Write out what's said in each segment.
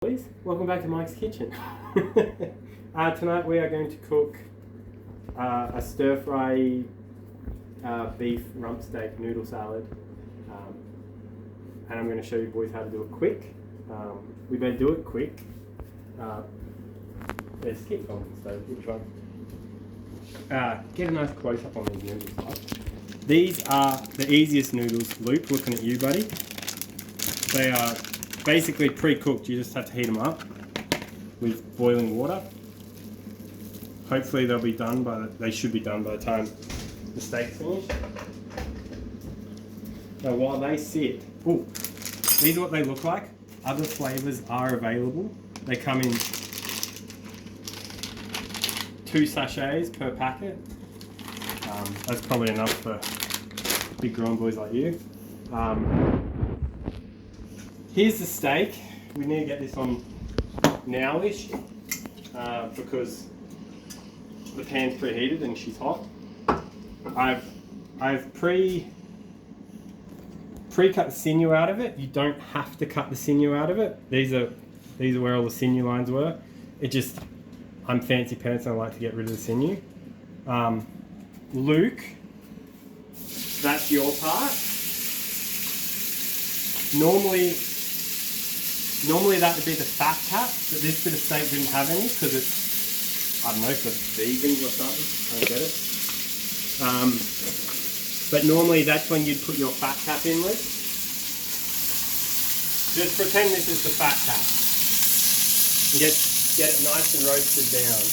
Boys, welcome back to Mike's Kitchen. Tonight we are going to cook a stir-fry beef rump steak noodle salad, and I'm going to show you boys how to do it quick. We better do it quick. Let's keep going. So which one? Get a nice close-up on these noodles. These are the easiest noodles. Luke, looking at you, buddy. They are basically pre-cooked. You just have to heat them up with boiling water. Hopefully they'll be done they should be done by the time the steak's finished. Now while they sit, these are what they look like. Other flavors are available. They come in 2 sachets per packet. That's probably enough for big grown boys like you. Here's the steak. We need to get this on now-ish because the pan's preheated and she's hot. I've pre-cut the sinew out of it. You don't have to cut the sinew out of it. These are where all the sinew lines were. I'm fancy pants and I like to get rid of the sinew. Luke, that's your part. Normally that would be the fat cap, but this bit of steak didn't have any because it's, I don't know, for vegans or something. I don't get it. But normally that's when you'd put your fat cap in with. Just pretend this is the fat cap. And get it nice and roasted down.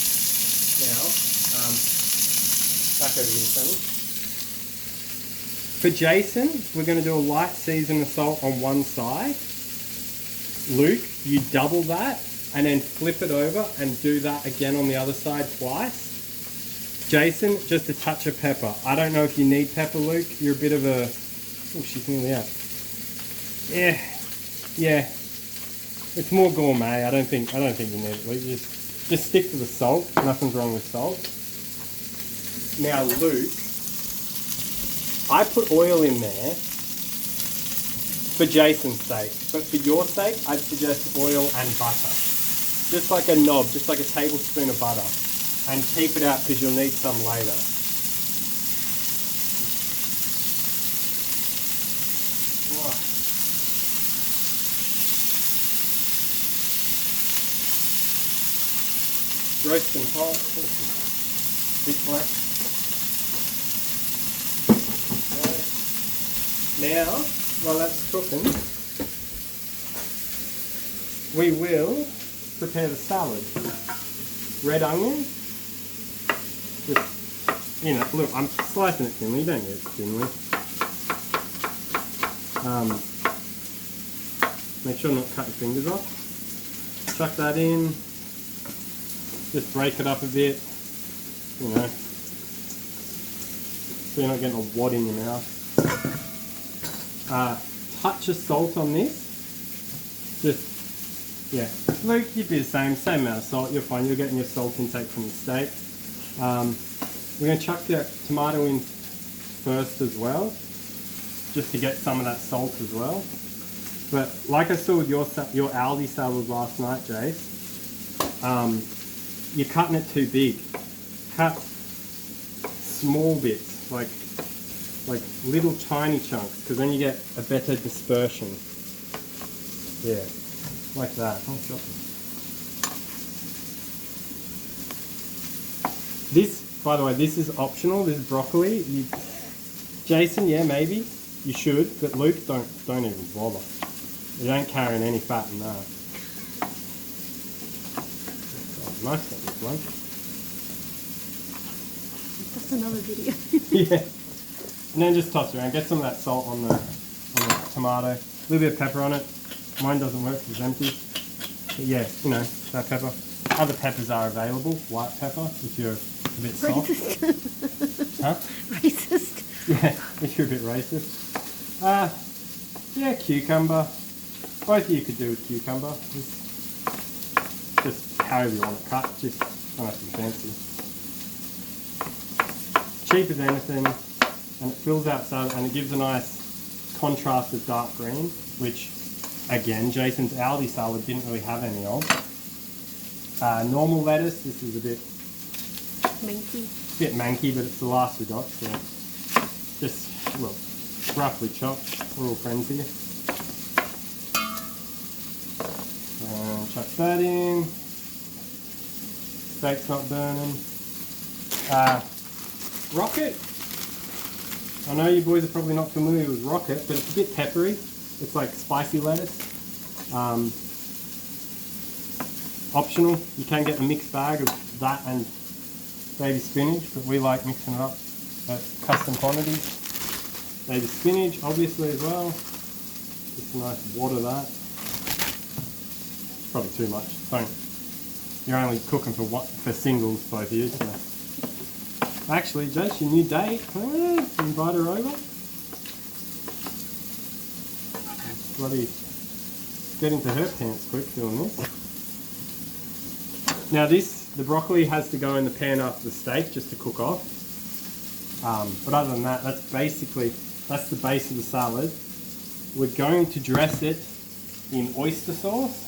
Now, back over here, Sonny. For Jason, we're going to do a light season of salt on one side. Luke, you double that and then flip it over and do that again on the other side twice. Jason, just a touch of pepper. I don't know if you need pepper, Luke. You're a bit of a... Oh, she's nearly out. Yeah. It's more gourmet. I don't think you need it, Luke. Just stick to the salt. Nothing's wrong with salt. Now, Luke, I put oil in there for Jason's sake, but for your sake, I'd suggest oil and butter. Just like a knob, just like a tablespoon of butter. And keep it out because you'll need some later. Oh. Roasting hot. Bit black. Now, while that's cooking, we will prepare the salad. Red onion. Just, look, I'm slicing it thinly. You don't need it thinly. Make sure not to cut your fingers off. Chuck that in. Just break it up a bit. So you're not getting a wad in your mouth. Touch of salt on this. Luke, you'd be the same amount of salt. You're fine. You're getting your salt intake from the steak. We're going to chuck the tomato in first as well, just to get some of that salt as well. But like I saw with your Aldi salad last night, Jace, you're cutting it too big. Cut small bits, like little tiny chunks, because then you get a better dispersion. Yeah, like that. Oh, this, by the way, this is optional. This is broccoli. Jason, yeah, maybe you should, but Luke, don't even bother. You don't carry any fat in that. Oh, nice one, Luke. That's another video. Yeah. And then just toss it around. Get some of that salt on the tomato. A little bit of pepper on it. Mine doesn't work because it's empty. But yeah, that pepper. Other peppers are available. White pepper if you're a bit soft. Racist. Huh? Racist. Yeah, if you're a bit racist. Yeah, cucumber. Both of you could do with cucumber. Just however you want it cut. Just don't have to be fancy. Cheap as anything. And it fills out and it gives a nice contrast of dark green, which Again, Jason's Aldi salad didn't really have any of. Normal lettuce, this is a bit manky, but it's the last we got, so just, well, roughly chopped. We're all friends here. And chuck that in. Steak's not burning. Rocket. I know you boys are probably not familiar with rocket, but it's a bit peppery. It's like spicy lettuce. Optional. You can get a mixed bag of that and baby spinach, but we like mixing it up at custom quantities. Baby spinach, obviously, as well. Just a nice wad of that. It's probably too much. Don't. You're only cooking for singles, both of you. So. Actually, Jess, your new date. Invite her over. Bloody get into her pants quick doing this. Now the broccoli has to go in the pan after the steak just to cook off. But other than that, that's the base of the salad. We're going to dress it in oyster sauce.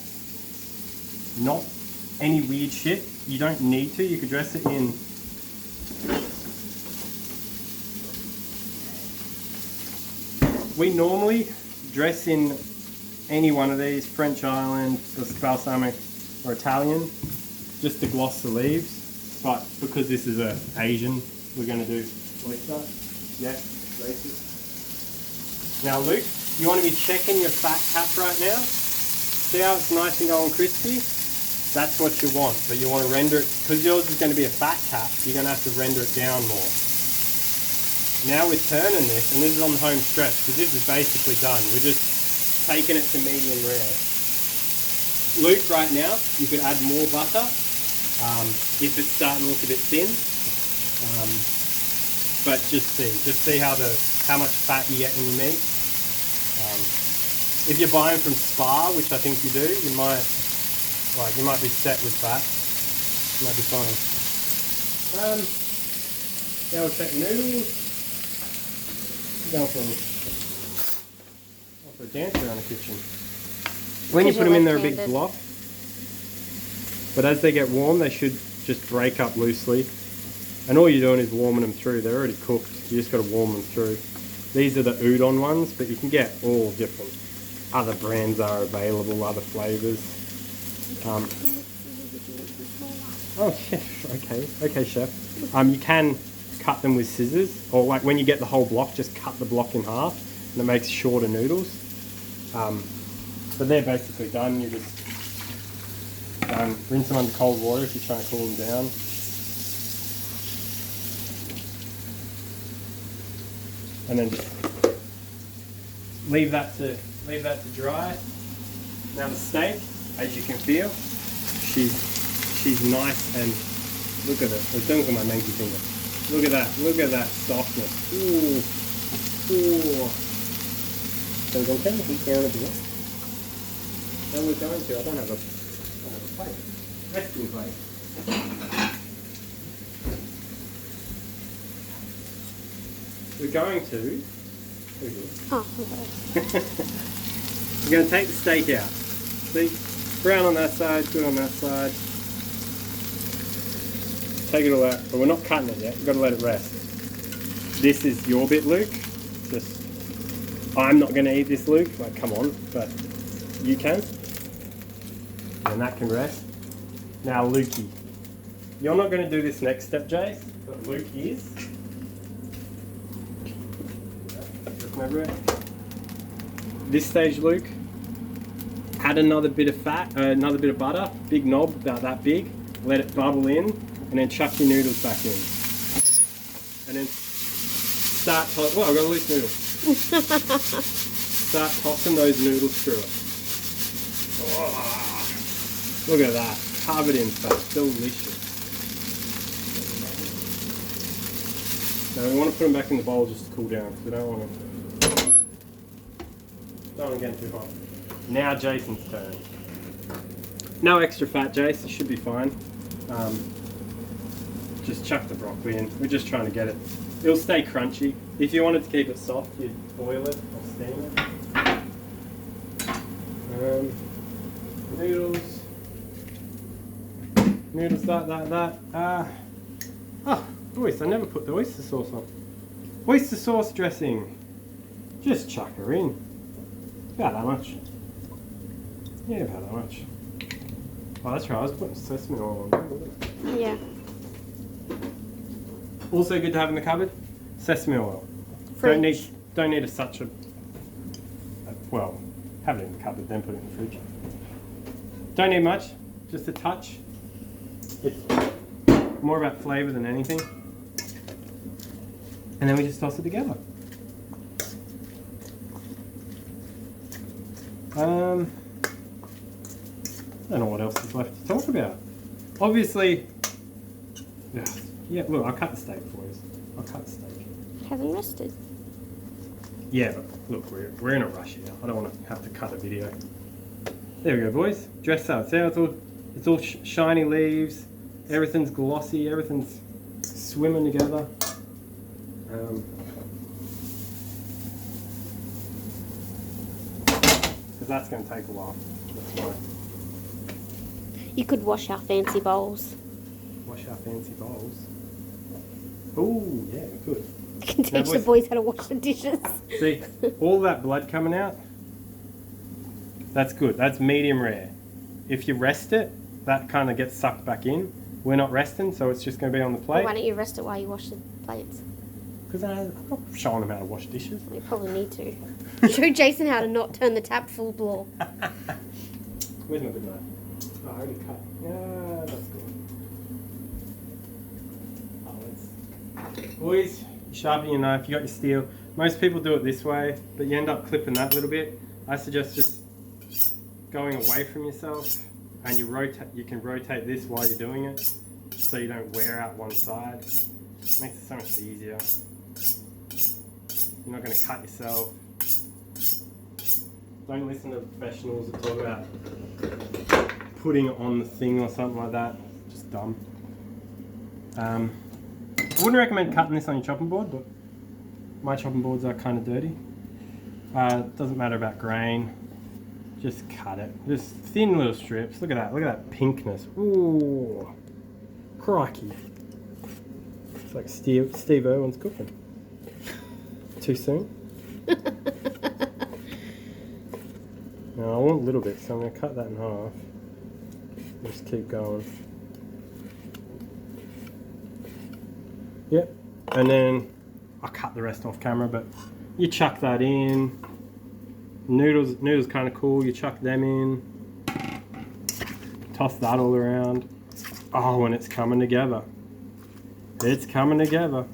Not any weird shit. You don't need to. You could dress it in we normally dress in any one of these, French Island, balsamic or Italian, just to gloss the leaves. But because this is Asian, we're going to do oyster. Yes, racist. Now Luke, you want to be checking your fat cap right now. See how it's nice and going crispy? That's what you want, but you want to render it, because yours is going to be a fat cap, you're going to have to render it down more. Now we're turning this, and this is on the home stretch, because this is basically done. We're just taking it to medium rare. Luke, right now, you could add more butter if it's starting to look a bit thin. But just see how much fat you get in your meat. If you're buying from Spa, which I think you do, you might be set with that. You might be fine. Now we'll check noodles. Going for a dance around the kitchen. When you put them in, they're a big block. But as they get warm, they should just break up loosely. And all you're doing is warming them through. They're already cooked. You just got to warm them through. These are the udon ones, but you can get all different. Other brands are available, other flavors. Oh, chef. Okay, chef. You can cut them with scissors, or like when you get the whole block, just cut the block in half, and it makes shorter noodles. But they're basically done. You just rinse them under cold water if you're trying to cool them down. And then just leave that to dry. Now the steak, as you can feel, she's nice, and look at it. Don't look at my manky finger. Look at that softness. Ooh. So we're going to turn the heat down a bit. And we're going to, I don't have a plate. Resting plate. We're going to, we're going to take the steak out. See, brown on that side, good on that side. Take it all out, but we're not cutting it yet. We've got to let it rest. This is your bit, Luke. I'm not going to eat this, Luke. Like, come on, but you can. And that can rest. Now, Lukey, you're not going to do this next step, Jace, but Luke is. This stage, Luke, add another bit of fat, another bit of butter, big knob about that big. Let it bubble in. And then chuck your noodles back in. And then start tossing. Well, I've got a loose noodle. Start tossing those noodles through it. Oh, look at that. Covered in fat. Delicious. Now we want to put them back in the bowl just to cool down, because we don't want to get too hot. Now Jason's turn. No extra fat, Jace. It should be fine. Just chuck the broccoli in. We're just trying to get it. It'll stay crunchy. If you wanted to keep it soft, you'd boil it or steam it. Noodles. Noodles, that. Oh, boys, I never put the oyster sauce on. Oyster sauce dressing. Just chuck her in. About that much. Yeah, about that much. Oh, that's right, I was putting sesame oil on. Yeah. Also good to have in the cupboard, sesame oil. Fridge. Don't need such a, well, have it in the cupboard, then put it in the fridge. Don't need much, just a touch. It's more about flavour than anything. And then we just toss it together. I don't know what else is left to talk about. Obviously, yeah, look, I'll cut the steak for you. I'll cut the steak. It hasn't rested. Yeah, but look, we're in a rush here. I don't want to have to cut a video. There we go, boys. Dress up. See how it's all shiny leaves. Everything's glossy. Everything's swimming together. Because that's going to take a while. That's why. You could wash our fancy bowls. Wash our fancy bowls. Oh, yeah, we could. You can Now, teach the boys how to wash the dishes. See, all that blood coming out, that's good. That's medium rare. If you rest it, that kind of gets sucked back in. We're not resting, so it's just going to be on the plate. Why don't you rest it while you wash the plates? Because I'm not showing them how to wash dishes. You probably need to. Show Jason how to not turn the tap full bore. Where's my good knife? Oh, I already cut. Yeah, that's good. Oh, boys, sharpen your knife, you got your steel. Most people do it this way, but you end up clipping that a little bit. I suggest just going away from yourself, and you can rotate this while you're doing it, so you don't wear out one side. It makes it so much easier. You're not going to cut yourself. Don't listen to professionals that talk about putting it on the thing or something like that. Just dumb. I wouldn't recommend cutting this on your chopping board, but my chopping boards are kind of dirty. Doesn't matter about grain. Just cut it. Just thin little strips. Look at that. Look at that pinkness. Ooh, crikey. It's like Steve Irwin's cooking. Too soon? No, I want a little bit, so I'm going to cut that in half. Just keep going. Yep, and then I'll cut the rest off camera, but you chuck that in. Noodles kind of cool, you chuck them in. Toss that all around. Oh, and it's coming together. It's coming together.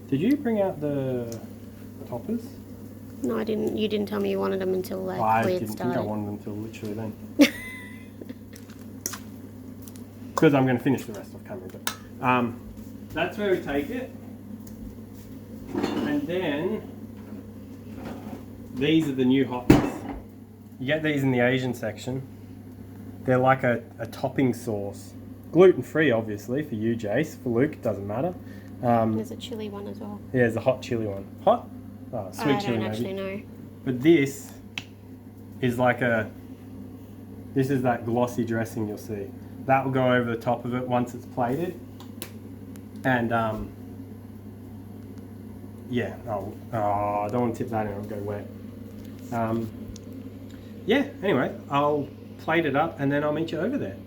Did you bring out the toppers? No, I didn't. You didn't tell me you wanted them until like I we had didn't started. think I wanted them until literally then. Because I'm going to finish the rest off camera. But that's where we take it. And then these are the new hot ones. You get these in the Asian section. They're like a topping sauce. Gluten-free, obviously, for you, Jace. For Luke, it doesn't matter. There's a chili one as well. Yeah, there's a hot chili one. Hot? Oh, sweet I chili don't maybe. actually know. But this is like this is that glossy dressing you'll see. That will go over the top of it once it's plated. And yeah, I don't want to tip that in, it'll go wet. Yeah, anyway, I'll plate it up and then I'll meet you over there.